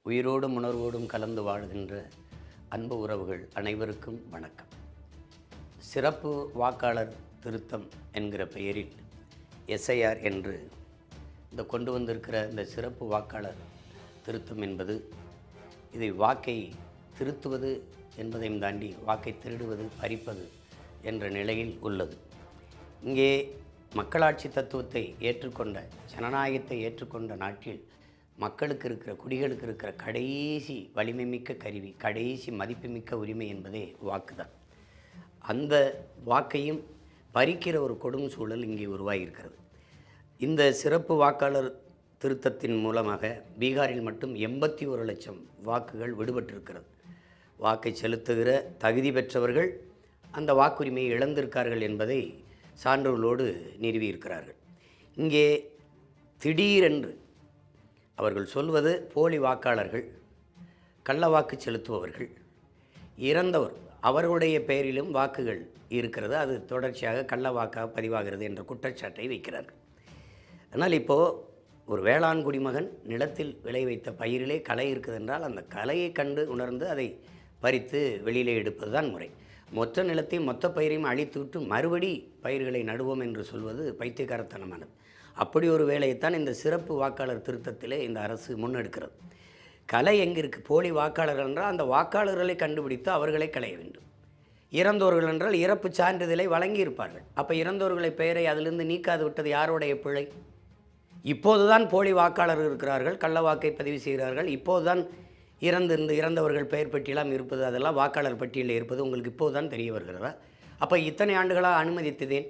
உயிரோடும் உணர்வோடும் கலந்து வாழ்கின்ற அன்பு உறவுகள் அனைவருக்கும் வணக்கம். சிறப்பு வாக்காளர் திருத்தம் என்கிற பெயரில் எஸ்ஐஆர் என்று இந்த கொண்டு வந்திருக்கிற இந்த சிறப்பு வாக்காளர் திருத்தம் என்பது இதை வாக்கை திருத்துவது என்பதையும் தாண்டி வாக்கை திருடுவது, பறிப்பது என்ற நிலையில் உள்ளது. இங்கே மக்களாட்சி தத்துவத்தை ஏற்றுக்கொண்ட, ஜனநாயகத்தை ஏற்றுக்கொண்ட நாட்டில் மக்களுக்கு இருக்கிற, குடிகளுக்கு இருக்கிற கடைசி வலிமைமிக்க கருவி, கடைசி மதிப்புமிக்க உரிமை என்பதே வாக்குதான். அந்த வாக்கையும் பறிக்கிற ஒரு கொடும் சூழல் இங்கே உருவாகியிருக்கிறது. இந்த சிறப்பு வாக்காளர் திருத்தத்தின் மூலமாக பீகாரில் மட்டும் 81 லட்சம் வாக்குகள் விடுபட்டிருக்கிறது. வாக்கை செலுத்துகிற தகுதி பெற்றவர்கள் அந்த வாக்குரிமையை இழந்திருக்கார்கள் என்பதை சான்றோர்களோடு நிறுவியிருக்கிறார்கள். இங்கே திடீரென்று அவர்கள் சொல்வது போலி வாக்காளர்கள், கள்ள வாக்கு செலுத்துபவர்கள், இறந்தவர் அவர்களுடைய பெயரிலும் வாக்குகள் இருக்கிறது, அது தொடர்ச்சியாக கள்ள வாக்காக பதிவாகிறது என்ற குற்றச்சாட்டை வைக்கிறார்கள். ஆனால் இப்போது ஒரு வேளாண் குடிமகன் நிலத்தில் விளை வைத்த பயிரிலே களை இருக்குது என்றால் அந்த களையை கண்டு உணர்ந்து அதை பறித்து வெளியிலே எடுப்பது தான் முறை. மொத்த நிலத்தையும் மொத்த பயிரையும் அழித்துவிட்டு மறுபடி பயிர்களை நடுவோம் என்று சொல்வது பைத்தியக்காரத்தனமானது. அப்படி ஒரு வேலையைத்தான் இந்த சிறப்பு வாக்காளர் திருத்தத்திலே இந்த அரசு முன்னெடுக்கிறது. கலை எங்கே இருக்குது? போலி வாக்காளர்கள் என்றால் அந்த வாக்காளர்களை கண்டுபிடித்து அவர்களை களைய வேண்டும். இறந்தோர்கள் என்றால் இறப்பு சான்றிதழை வழங்கியிருப்பார்கள். அப்போ இறந்தோர்களை பெயரை அதிலிருந்து நீக்காது விட்டது யாருடைய பிழை? இப்போதுதான் போலி வாக்காளர்கள் இருக்கிறார்கள், கள்ள வாக்கை பதிவு செய்கிறார்கள். இப்போதுதான் இறந்தவர்கள் பெயர் பட்டியலாம் இருப்பது, அதெல்லாம் வாக்காளர் பட்டியலில் இருப்பது உங்களுக்கு இப்போது தான் தெரிய வருகிறதா? அப்போ இத்தனை ஆண்டுகளாக அனுமதித்ததேன்?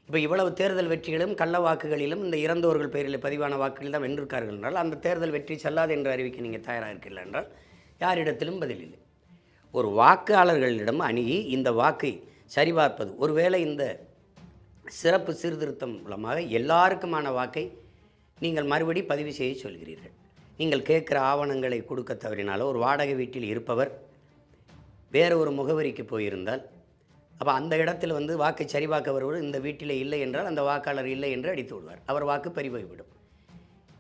இப்போ இவ்வளவு தேர்தல் வெற்றிகளும் கள்ள வாக்குகளிலும் இந்த இறந்தவர்கள் பெயரில் பதிவான வாக்குகள் தான் வென்றிருக்கார்கள் என்றால் அந்த தேர்தல் வெற்றி செல்லாது என்று அறிவிக்க நீங்கள் தயாராக இருக்கீர்கள் என்றால் யாரிடத்திலும் பதில் இல்லை. ஒரு வாக்காளர்களிடம் அணுகி இந்த வாக்கை சரிபார்ப்பது, ஒருவேளை இந்த சிறப்பு சீர்திருத்தம் மூலமாக எல்லாருக்குமான வாக்கை நீங்கள் மறுபடி பதிவு செய்ய சொல்கிறீர்கள். நீங்கள் கேட்குற ஆவணங்களை கொடுக்க தவறினாலோ, ஒரு வாடகை வீட்டில் இருப்பவர் வேறு ஒரு முகவரிக்கு போயிருந்தால் அப்போ அந்த இடத்துல வாக்கை சரிபார்க்க வருவது இந்த வீட்டில் இல்லை என்றால் அந்த வாக்காளர் இல்லை என்று அடித்து விடுவார், அவர் வாக்கு பறிபோய்விடும்.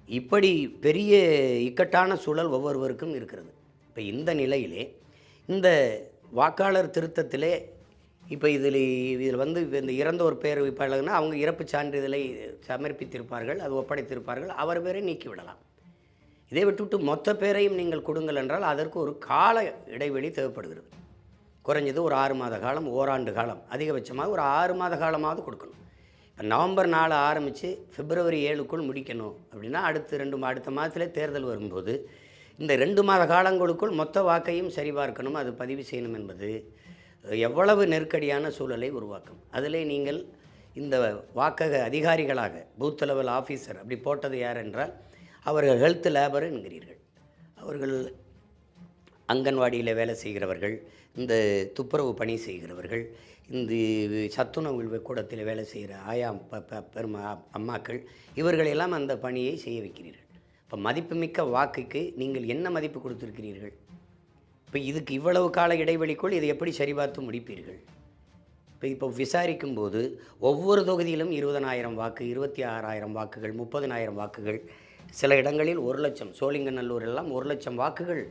இப்படி பெரிய இக்கட்டான சூழல் ஒவ்வொருவருக்கும் இருக்கிறது. இப்போ இந்த நிலையிலே இந்த வாக்காளர் திருத்தத்திலே இப்போ இதில் இந்த இறந்த ஒரு பேர் வைப்பாளர்னா அவங்க இறப்பு சான்றிதழை சமர்ப்பித்திருப்பார்கள், அது ஒப்படைத்திருப்பார்கள், அவர் பேரை நீக்கிவிடலாம். இதை விட்டுவிட்டு மொத்த பேரையும் நீங்கள் கொடுங்கள் என்றால் அதற்கு ஒரு கால இடைவெளி தேவைப்படுகிறது. குறைஞ்சது ஒரு 6 மாத காலம், ஓராண்டு காலம், அதிகபட்சமாக ஒரு 6 மாத காலமாவது கொடுக்கணும். இப்போ நவம்பர் 4 ஆரம்பித்து பிப்ரவரி 7க்குள் முடிக்கணும் அப்படின்னா அடுத்த மாதத்திலே தேர்தல் வரும்போது இந்த 2 மாத காலங்களுக்குள் மொத்த வாக்கையும் சரிபார்க்கணும், அது பதிவு செய்யணும் என்பது எவ்வளவு நெருக்கடியான சூழலை உருவாக்கும். அதிலே நீங்கள் இந்த வாக்கக அதிகாரிகளாக பூத் லெவல் ஆஃபீஸர் அப்படி போட்டது யார் என்றால் அவர்கள் ஹெல்த் லேபர் என்கிறீர்கள். அவர்கள் அங்கன்வாடியில் வேலை செய்கிறவர்கள், இந்த துப்புரவு பணி செய்கிறவர்கள், இந்த சத்துணவு கூடத்தில் வேலை செய்கிற ஆயா அம்மாக்கள், இவர்களெல்லாம் அந்த பணியை செய்ய வைக்கிறீர்கள். இப்போ மதிப்புமிக்க வாக்குக்கு நீங்கள் என்ன மதிப்பு கொடுத்துருக்கிறீர்கள்? இப்போ இதுக்கு இவ்வளவு கால இடைவெளிக்குள் இதை எப்படி சரிபார்த்து முடிப்பீர்கள்? இப்போ விசாரிக்கும் போது ஒவ்வொரு தொகுதியிலும் 20,000 வாக்கு, 26,000 வாக்குகள், 30,000 வாக்குகள், சில இடங்களில் 1 லட்சம், சோழிங்கநல்லூர் எல்லாம் 1 லட்சம் வாக்குகள்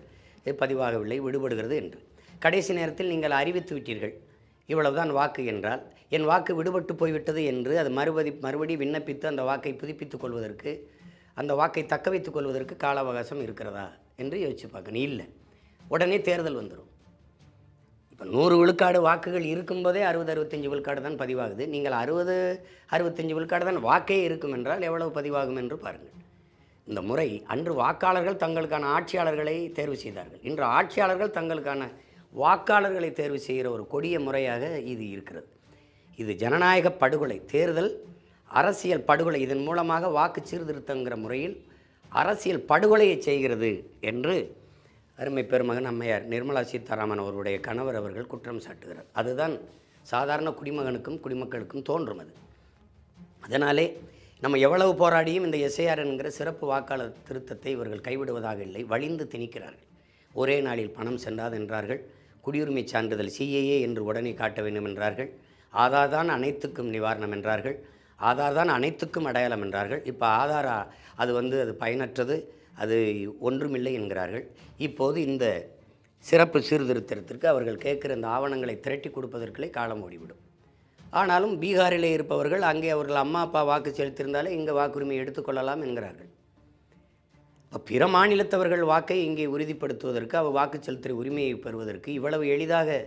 பதிவாகவில்லை, விடுபடுகிறது என்று கடைசி நேரத்தில் நீங்கள் அறிவித்து விட்டீர்கள். இவ்வளவுதான் வாக்கு என்றால் என் வாக்கு விடுபட்டு போய்விட்டது என்று அது மறுபடி விண்ணப்பித்து அந்த வாக்கை புதுப்பித்துக் கொள்வதற்கு, அந்த வாக்கை தக்க வைத்துக் கொள்வதற்கு கால அவகாசம் இருக்கிறதா என்று யோசிச்சு பார்க்கணும். இல்லை, உடனே தேர்தல் வந்துடும். இப்போ 100 விழுக்காடு வாக்குகள் இருக்கும்போதே 60-65 விழுக்காடு தான் பதிவாகுது. நீங்கள் 60-65 விழுக்காடு தான் வாக்கே இருக்கும் என்றால் எவ்வளவு பதிவாகும் என்று பாருங்கள். இந்த முறை அன்று வாக்காளர்கள் தங்களுக்கான ஆட்சியாளர்களை தேர்வு செய்தார்கள், இன்று ஆட்சியாளர்கள் தங்களுக்கான வாக்காளர்களை தேர்வு செய்கிற ஒரு கொடிய முறையாக இது இருக்கிறது. இது ஜனநாயக படுகொலை, தேர்தல் அரசியல் படுகொலை. இதன் மூலமாக வாக்கு சீர்திருத்தங்கிற முறையில் அரசியல் படுகொலையை செய்கிறது என்று அருமை பெருமகன் அம்மையார் நிர்மலா சீதாராமன் அவருடைய கணவர் அவர்கள் குற்றம் சாட்டுகிறார். அதுதான் சாதாரண குடிமகனுக்கும் குடிமக்களுக்கும் தோன்றும். அதனாலே நம்ம எவ்வளவு போராடியும் இந்த எஸ்ஐஆர் என்கிற சிறப்பு வாக்காளர் திருத்தத்தை இவர்கள் கைவிடுவதாக இல்லை, வலிந்து திணிக்கிறார்கள். ஒரே நாளில் பணம் சென்றாது என்றார்கள், குடியுரிமை சான்றிதழ் சிஏஏ என்று உடனே காட்ட வேண்டும் என்றார்கள், ஆதார் தான் அனைத்துக்கும் நிவாரணம் என்றார்கள், ஆதார் தான் அனைத்துக்கும் அடையாளம் என்றார்கள். இப்போ ஆதார் அது பயனற்றது, அது ஒன்றுமில்லை என்கிறார்கள். இப்போது இந்த சிறப்பு சீர்திருத்தத்திற்கு அவர்கள் கேட்குற இந்த ஆவணங்களை திரட்டி கொடுப்பதற்குள்ளே காலம் ஓடிவிடும். ஆனாலும் பீகாரிலே இருப்பவர்கள் அங்கே அவர்கள் அம்மா அப்பா வாக்கு செலுத்தியிருந்தாலே இங்கே வாக்குரிமை எடுத்துக்கொள்ளலாம் என்கிறார்கள். பிற மாநிலத்தவர்கள் வாக்கை இங்கே உறுதிப்படுத்துவதற்கு வாக்கு செலுத்துகிற உரிமையை பெறுவதற்கு இவ்வளவு எளிதாக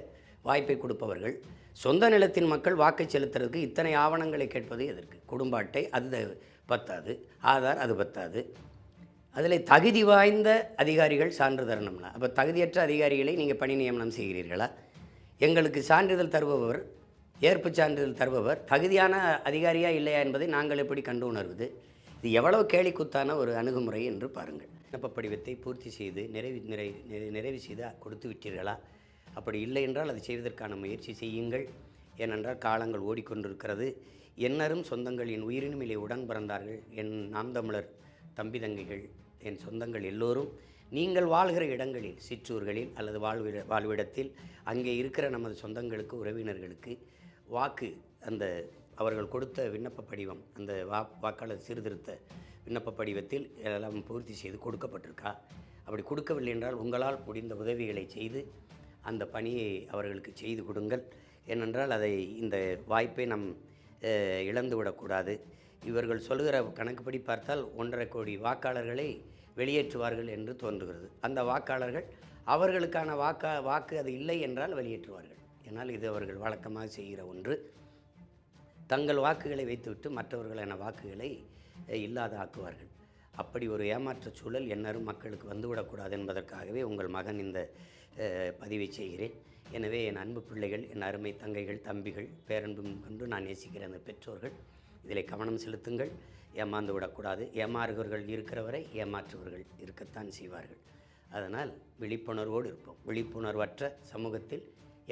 வாய்ப்பை கொடுப்பவர்கள் சொந்த நிலத்தின் மக்கள் வாக்கை செலுத்துறதுக்கு இத்தனை ஆவணங்களை கேட்பது எதற்கு? குடும்ப அட்டை அது பத்தாது, ஆதார் அது பத்தாது, அதில் தகுதி வாய்ந்த அதிகாரிகள் சான்று தரணும்னா அப்போ தகுதியற்ற அதிகாரிகளை நீங்கள் பணி நியமனம் செய்கிறீர்களா? எங்களுக்கு சான்றிதழ் தருபவர், ஏற்பு சான்றிதழ் தருபவர் தகுதியான அதிகாரியா இல்லையா என்பதை நாங்கள் எப்படி கண்டு உணர்வது? இது எவ்வளவு கேலிக்குத்தான ஒரு அணுகுமுறை என்று பாருங்கள். விண்ணப்ப படிவத்தை பூர்த்தி செய்து நிறைவு செய்து கொடுத்து விட்டீர்களா? அப்படி இல்லை என்றால் அதை செய்வதற்கான முயற்சி செய்யுங்கள். ஏனென்றால் காலங்கள் ஓடிக்கொண்டிருக்கிறது. என்னரும் சொந்தங்களின் உயிரினுமிலே உடன் பிறந்தார்கள். என் நாம் தமிழர் தம்பி தங்கைகள், என் சொந்தங்கள் எல்லோரும் நீங்கள் வாழ்கிற இடங்களில், சிற்றூர்களில் அல்லது வாழ்விடத்தில் அங்கே இருக்கிற நமது சொந்தங்களுக்கு, உறவினர்களுக்கு வாக்கு அந்த அவர்கள் கொடுத்த விண்ணப்ப படிவம், அந்த வாக்காளர் சீர்திருத்த விண்ணப்ப படிவத்தில் எல்லாம் பூர்த்தி செய்து கொடுக்கப்பட்டிருக்கா? அப்படி கொடுக்கவில்லை என்றால் உங்களால் முடிந்த உதவிகளை செய்து அந்த பணியை அவர்களுக்கு செய்து கொடுங்கள். ஏனென்றால் அதை இந்த வாய்ப்பை நம் இழந்து விடக்கூடாது. இவர்கள் சொல்கிற கணக்குப்படி பார்த்தால் 1.5 கோடி வாக்காளர்களை வெளியேற்றுவார்கள் என்று தோன்றுகிறது. அந்த வாக்காளர்கள் அவர்களுக்கான வாக்கு அது இல்லை என்றால் வெளியேற்றுவார்கள். ஏன்னால் இது அவர்கள் வழக்கமாக செய்கிற ஒன்று. தங்கள் வாக்குகளை வைத்துவிட்டு மற்றவர்களான வாக்குகளை இல்லாத ஆக்குவார்கள். அப்படி ஒரு ஏமாற்ற சூழல் எந்நேரம் மக்களுக்கு வந்துவிடக்கூடாது என்பதற்காகவே உங்கள் மகன் இந்த பதிவை செய்கிறேன். எனவே என் அன்பு பிள்ளைகள், என் அருமை தங்கைகள், தம்பிகள், பேரன்பும் கொண்டு நான் நேசிக்கிற அந்த பெற்றோர்கள் இதில் கவனம் செலுத்துங்கள். ஏமாந்து விடக்கூடாது. ஏமாறுகிறவர்கள் இருக்கிறவரை ஏமாற்றுவர்கள் இருக்கத்தான் செய்வார்கள். அதனால் விழிப்புணர்வோடு இருப்போம். விழிப்புணர்வற்ற சமூகத்தில்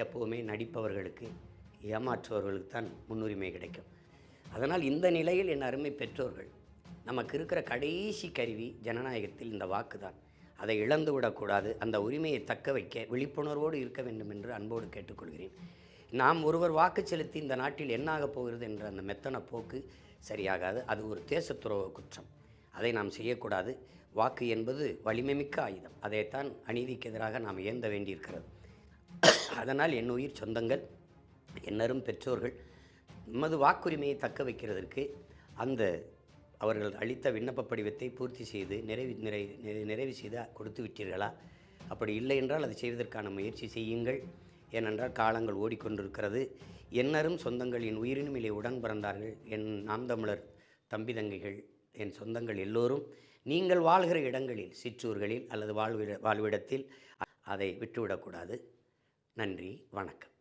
எப்போவுமே நடிப்பவர்களுக்கு, ஏமாற்றுவர்களுக்கு தான் முன்னுரிமை கிடைக்கும். அதனால் இந்த நிலையில் என் அருமை பெற்றோர்கள், நமக்கு இருக்கிற கடைசி கருவி ஜனநாயகத்தில் இந்த வாக்கு தான். அதை இழந்து விடக்கூடாது. அந்த உரிமையை தக்க வைக்க விழிப்புணர்வோடு இருக்க வேண்டும் என்று அன்போடு கேட்டுக்கொள்கிறேன். நாம் ஒருவர் வாக்கு செலுத்தி இந்த நாட்டில் என்னாகப் போகிறது என்ற அந்த மெத்தன போக்கு சரியாகாது. அது ஒரு தேசத்துரோக குற்றம். அதை நாம் செய்யக்கூடாது. வாக்கு என்பது வலிமைமிக்க ஆயுதம். அதைத்தான் அநீதிக்கு எதிராக நாம் ஏந்த வேண்டியிருக்கிறது. அதனால் என் உயிர் சொந்தங்கள், என்னரும் பெற்றோர்கள், நமது வாக்குரிமையை தக்க வைக்கிறதற்கு அந்த அவர்கள் அளித்த விண்ணப்ப படிவத்தை பூர்த்தி செய்து நிறைவு செய்து கொடுத்து விட்டீர்களா? அப்படி இல்லை என்றால் அதை செய்வதற்கான முயற்சி செய்யுங்கள். ஏனென்றால் காலங்கள் ஓடிக்கொண்டிருக்கிறது. என்னரும் சொந்தங்கள், என் உயிரினுமிலே உடன் பிறந்தார்கள். என் நாம் தமிழர் தம்பி தங்கைகள், என் சொந்தங்கள் எல்லோரும் நீங்கள் வாழ்கிற இடங்களில், சிற்றூர்களில் அல்லது வாழ்விடத்தில் அதை விட்டுவிடக்கூடாது. நன்றி, வணக்கம்.